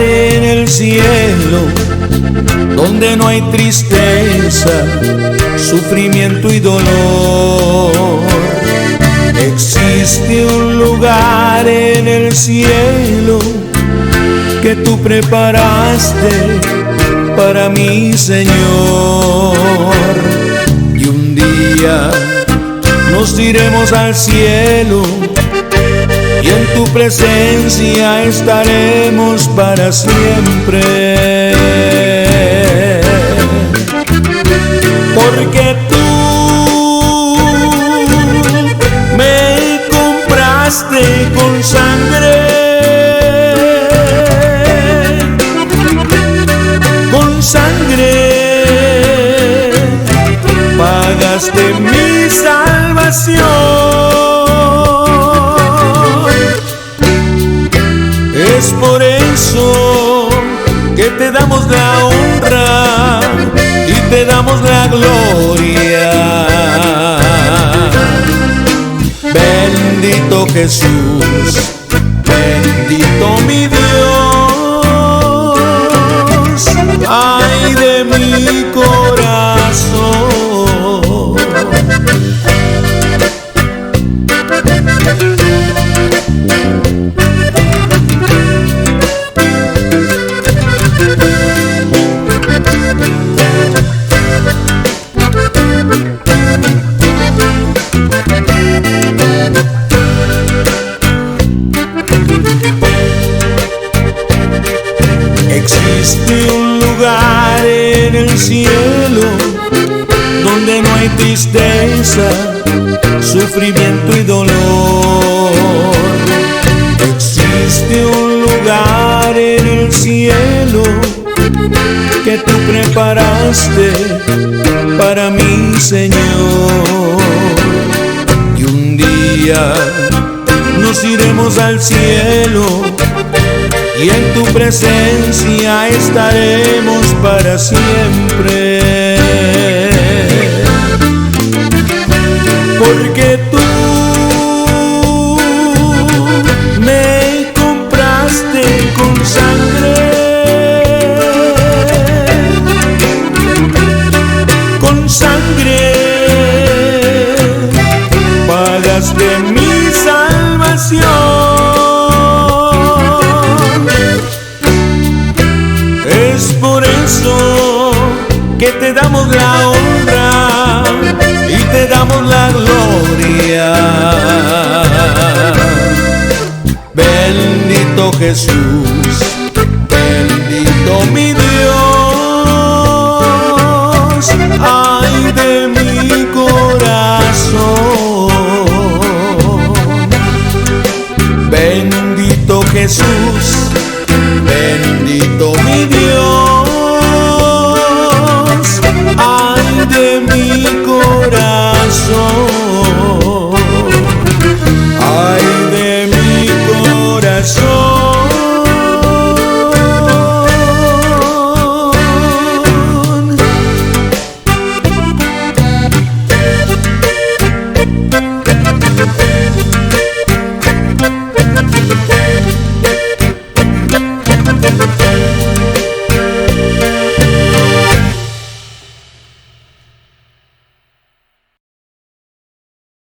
en el cielo donde no hay tristeza, sufrimiento y dolor. Existe un lugar en el cielo que tú preparaste para mi Señor. Y un día nos iremos al cielo y en tu presencia estaremos para siempre. Porque tú me compraste con sangre, con sangre pagaste mi salvación. Es por eso que te damos la honra y te damos la gloria. Bendito Jesús, bendito mi Dios, ay de mi corazón. Existe un lugar en el cielo donde no hay tristeza, sufrimiento y dolor. Existe un lugar en el cielo que tú preparaste para mi Señor. Y un día nos iremos al cielo y en tu presencia estaremos para siempre. Porque tú me compraste con sangre, con sangre pagaste mi salvación. Es por eso que te damos la honra y te damos la gloria. Bendito Jesús, bendito mi Dios, ay de mi corazón. Bendito Jesús, bendito mi Dios,